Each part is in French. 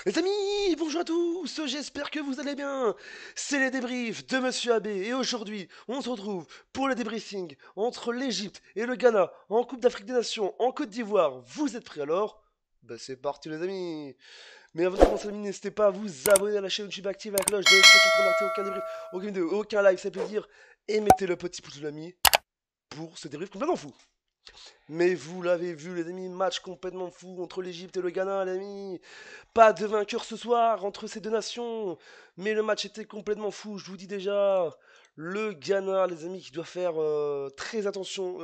Les amis, bonjour à tous, j'espère que vous allez bien. C'est les débriefs de Monsieur Abbé et aujourd'hui, on se retrouve pour le débriefing entre l'Égypte et le Ghana en Coupe d'Afrique des Nations en Côte d'Ivoire. Vous êtes prêts alors? Bah c'est parti les amis. Mais avant de commencer les amis, n'hésitez pas à vous abonner à la chaîne YouTube, activer la cloche de notification pour ne rater aucun débrief, aucune vidéo, aucun live, c'est plaisir. Et mettez le petit pouce de l'ami pour ce débrief complètement fou. Mais vous l'avez vu les amis, match complètement fou entre l'Égypte et le Ghana les amis. Pas de vainqueur ce soir entre ces deux nations. Mais le match était complètement fou, je vous dis déjà. Le Ghana, les amis, qui doit faire très attention,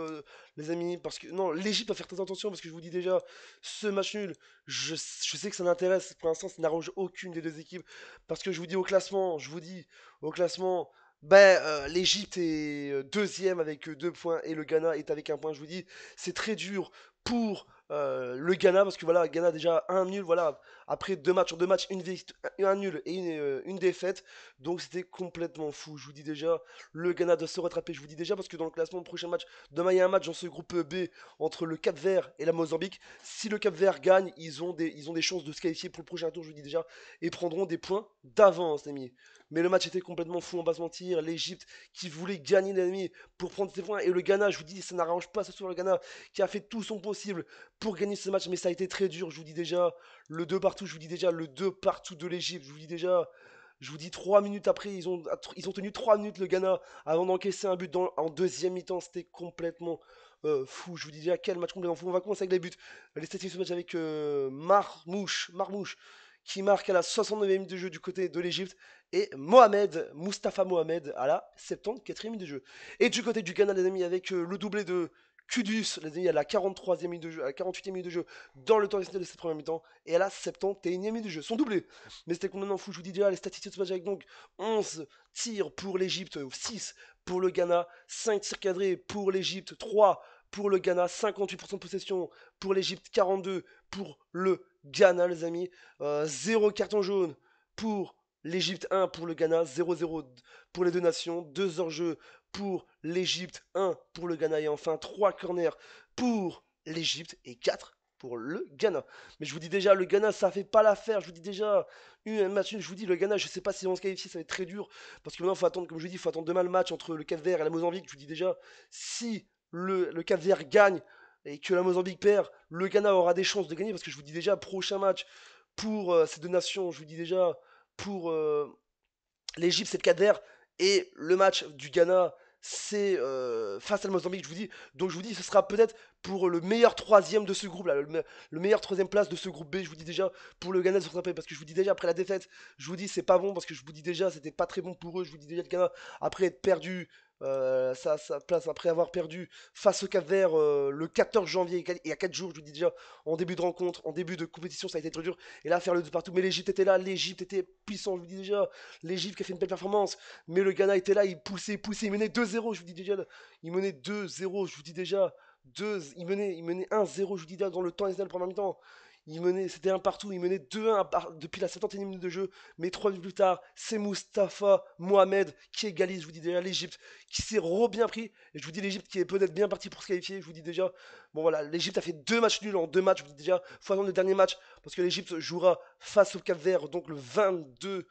les amis, parce que... Non, l'Égypte doit faire très attention, parce que je vous dis déjà, ce match nul, je sais que ça n'intéresse, pour l'instant, ça n'arrange aucune des deux équipes, parce que je vous dis au classement, au classement, l'Égypte est deuxième avec 2 points, et le Ghana est avec 1 point, je vous dis, c'est très dur pour le Ghana, parce que voilà, Ghana déjà un nul, voilà, après 2 matchs, en 2 matchs, un nul et une défaite. Donc c'était complètement fou. Je vous dis déjà, le Ghana doit se rattraper. Je vous dis déjà parce que dans le classement, le prochain match, demain il y a un match dans ce groupe B entre le Cap-Vert et la Mozambique. Si le Cap-Vert gagne, ils ont des chances de se qualifier pour le prochain tour, je vous dis déjà, et prendront des points d'avance, les amis. Mais le match était complètement fou, on va se mentir. L'Égypte qui voulait gagner, les amis, pour prendre ses points. Et le Ghana, je vous dis, ça n'arrange pas ce soir le Ghana, qui a fait tout son possible pour gagner ce match. Mais ça a été très dur, je vous dis déjà. Le 2 partout, je vous dis déjà, le 2 partout de l'Égypte, je vous dis déjà. Je vous dis 3 minutes après, ils ont tenu 3 minutes le Ghana avant d'encaisser un but en deuxième mi-temps. C'était complètement fou. Je vous dis déjà quel match complètement fou. On va commencer avec les buts. Les statistiques de ce match avec Marmouche qui marque à la 69e minute de jeu du côté de l'Égypte et Mustafa Mohamed à la 74e minute de jeu. Et du côté du Ghana, les amis, avec le doublé de Kudus, les amis, à la 43e minute de jeu, à la 48e minute de jeu dans le temps additionnel de cette première mi-temps et à la 71e minute de jeu. Son doublé. Mais c'était complètement fou, je vous dis déjà, les statistiques de ce match avec donc 11 tirs pour l'Egypte, 6 pour le Ghana, 5 tirs cadrés pour l'Egypte, 3 pour le Ghana, 58% de possession pour l'Egypte, 42 pour le Ghana, les amis, 0 carton jaune pour l'Egypte, 1 pour le Ghana, 0-0 pour les deux nations, 2 hors-jeu pour l'Egypte, 1 pour le Ghana et enfin 3 corners pour l'Egypte et 4 pour le Ghana. Mais je vous dis déjà, le Ghana, ça fait pas l'affaire. Je vous dis déjà, un match, je vous dis, le Ghana, je sais pas si on se qualifie, ça va être très dur. Parce que maintenant, faut attendre, comme je vous dis, il faut attendre demain le match entre le Cap-Vert et la Mozambique. Je vous dis déjà, si le Cap-Vert gagne et que la Mozambique perd, le Ghana aura des chances de gagner. Parce que je vous dis déjà, prochain match pour ces deux nations, je vous dis déjà, pour l'Égypte, c'est le Cap-Vert. Et le match du Ghana, c'est face à la Mozambique, je vous dis. Donc je vous dis, ce sera peut-être pour le meilleur troisième de ce groupe là, le meilleur troisième place de ce groupe B, je vous dis déjà, pour le Ghana de se rattraper. Parce que je vous dis déjà, après la défaite, je vous dis, c'est pas bon, parce que je vous dis déjà, c'était pas très bon pour eux. Je vous dis déjà, le Ghana, après être perdu, sa place, après avoir perdu face au Cap-Vert le 14 janvier, il y a 4 jours, je vous dis déjà, en début de rencontre, en début de compétition, ça a été très dur. Et là, faire le 2 partout, mais l'Égypte était là, l'Égypte était puissant, je vous dis déjà. L'Égypte qui a fait une belle performance, mais le Ghana était là, il poussait, il menait 2-0, je vous dis déjà, il menait 2-0, je vous dis déjà, il menait 1-0, je vous dis déjà, dans le temps additionnel pendant mi-temps. Il menait, c'était un partout, il menait 2-1 depuis la 71e minute de jeu, mais 3 minutes plus tard, c'est Mustafa Mohamed qui égalise, je vous dis déjà, l'Égypte, qui s'est bien pris, et je vous dis l'Égypte qui est peut-être bien parti pour se qualifier, je vous dis déjà, bon voilà, l'Égypte a fait 2 matchs nuls en 2 matchs, je vous dis déjà, faut attendre le dernier match, parce que l'Égypte jouera face au Cap-Vert, donc le 22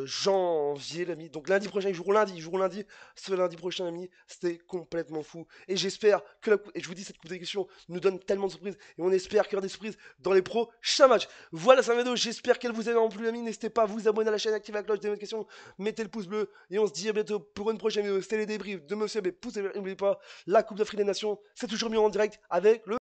janvier, l'ami. Donc lundi prochain, ils joueront lundi. Ce lundi prochain, l'ami, c'était complètement fou. Et j'espère que et je vous dis, cette coupe des questions nous donne tellement de surprises. Et on espère qu'il y aura des surprises dans les prochains matchs. Voilà, c'est un vidéo. J'espère qu'elle vous a plu, l'ami. N'hésitez pas à vous abonner à la chaîne, activer la cloche, des questions, mettez le pouce bleu. Et on se dit à bientôt pour une prochaine vidéo. C'était les débriefs de Monsieur B. Poussez, n'oubliez pas, la Coupe d'Afrique des Nations, c'est toujours mieux en direct avec le